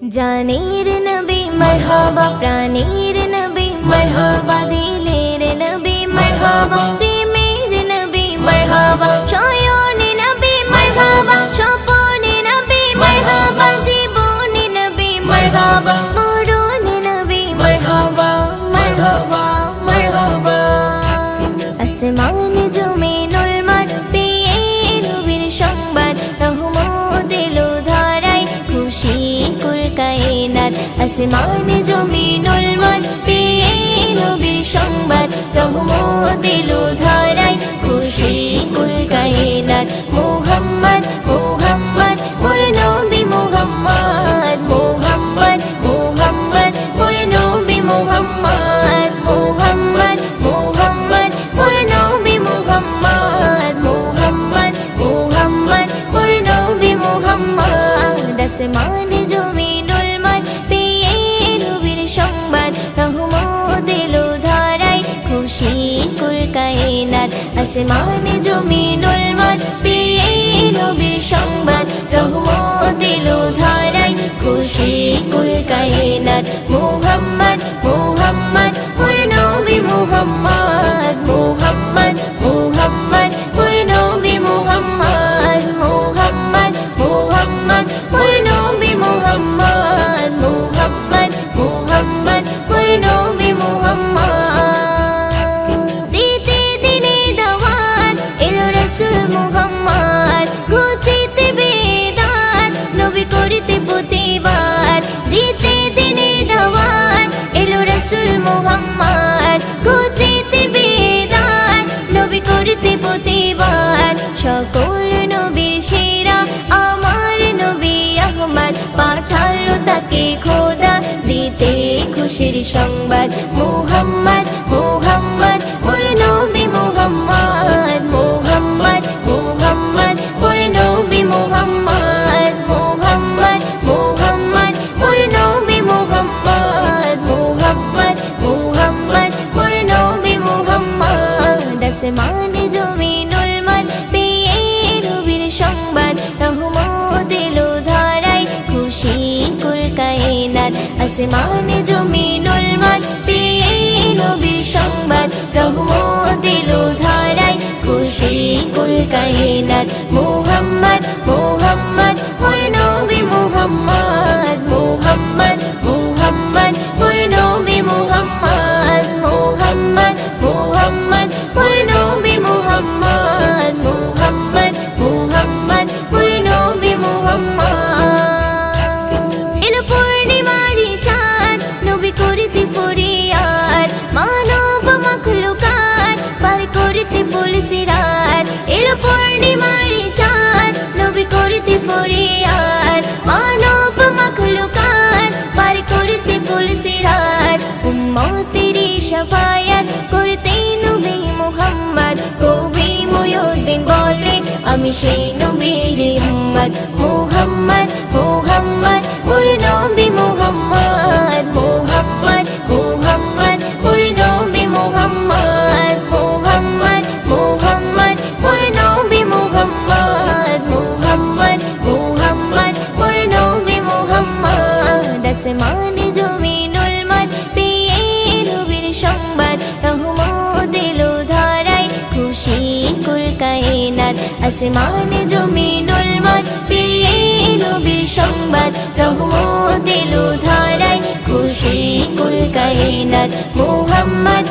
জানের নবী মারহাবা, প্রাণের নবী মারহাবা, দিলের নবী মারহাবা, প্রেমের নবী মারহাবা, শয়নে নবী মারহাবা, স্বপনে নবী মারহাবা, জীবনে নবী মারহাবা, মরণে নবী মারহাবা, মারহাবা, মারহাবা। আসমান জমিনুল মাঠ পেয়ে নবীর সংবাদ, রহমত এলো ধারায়, খুশি কুল কায়নাত। আসমান জমিনুল মাঠ পেয়ে নবীর সংবাদ, রহমত এলো ধারায়, খুশি কুল কায়নাত। মুহাম্মদ মুহাম্মদ মোর নবী মুহাম্মদ, মুহাম্মদ মুহাম্মদ মোর নবী মুহাম্মদ, মুহাম্মদ মুহাম্মদ মোর নবী মুহাম্মদ, মুহাম্মদ মুহাম্মদ মোর নবী মুহাম্মদ। আসমান জমিনুল মাঠ পেয়ে নবীর সংবাদ, রহমত এলো ধারায়, খুশি কুল কায়নাত। আসমান জমিনুল মাঠ পেয়ে নবীর সংবাদ, রহমত এলো ধারায়, খুশি কুল কায়নাত। মুহাম্মদ মুহাম্মদ মোর নবী মুহাম্মদ, মুহাম্মদ মুহাম্মদ মোর নবী মুহাম্মদ, মুহাম্মদ মুহাম্মদ মোর নবী মুহাম্মদ, মুহাম্মদ মুহাম্মদ মোর নবী মুহাম্মদ। দিতে দিনে দাওয়াত এলো রাসূল মুহাম্মদ, ঘুচিতে বেদাত নবী করিতে প্রতিবাদ। দিতে দিনে দাওয়াত এলো রাসূল মুহাম্মদ, ঘুচিতে বেদাত নবী করিতে প্রতিবাদ। সকল নবীর সেরা আমার নবী আহমদ, পাঠালো তাকে খোদা দিতে খুশির সংবাদ। মুহাম্মদ মুহাম্মদ মোর নবী মুহাম্মদ, মুহাম্মদ মুহাম্মদ মোর নবী মুহাম্মদ, মুহাম্মদ মুহাম্মদ মোর নবী মুহাম্মদ, মুহাম্মদ মুহাম্মদ মোর নবী মুহাম্মদ। আসমান জমিনুল মাঠ পেয়ে নবীর সংবাদ, রহমত এলো ধারায়, খুশি কুল কায়নাত। আসমান জমিনুল মাঠ পেয়ে নবীর সংবাদ, রহমত এলো ধারায়, খুশি কুল কায়নাত। মুহাম্মদ মুহাম্মদ মোর নবী মুহাম্মদ, মুহাম্মদ মুহাম্মদ মোর নবী মুহাম্মদ, মুহাম্মদ মুহাম্মদ মোর নবী মুহাম্মদ, মুহাম্মদ মুহাম্মদ মোর নবী মুহাম্মদ। এলো পূর্ণিমারি চাঁদ নবী করিতে ফরিয়াদ, মানব মাখলুকাত পার করিতে পুলসিরাত। এলো পূর্ণিমারি চাঁদ নবী করিতে ফরিয়াদ, মানব মাখলুকাত পার করিতে পুলসিরাত। উম্মতেরি শাফায়াত করতে নবী মুহাম্মদ, কবি মুয়ুদ্দিন বলে আমি সেই নবীর উম্মত। মুহাম্মদ মুহাম্মদ মোর নবী মুহাম্মদ, মুহাম্মদ মুহাম্মদ মোর নবী মুহাম্মদ, মুহাম্মদ মুহাম্মদ মোর নবী মুহাম্মদ, মুহাম্মদ মুহাম্মদ মোর নবী মুহাম্মদ। আসমান জমিনুল মাঠ পেয়ে নবীর সংবাদ, রহমত এলো ধারায়, খুশি কুল কায়নাত। আসমান জমিনুল মাঠ পেয়ে নবীর সংবাদ, রহমত এলো ধারায়, খুশি কুল কায়নাত। মুহাম্মদ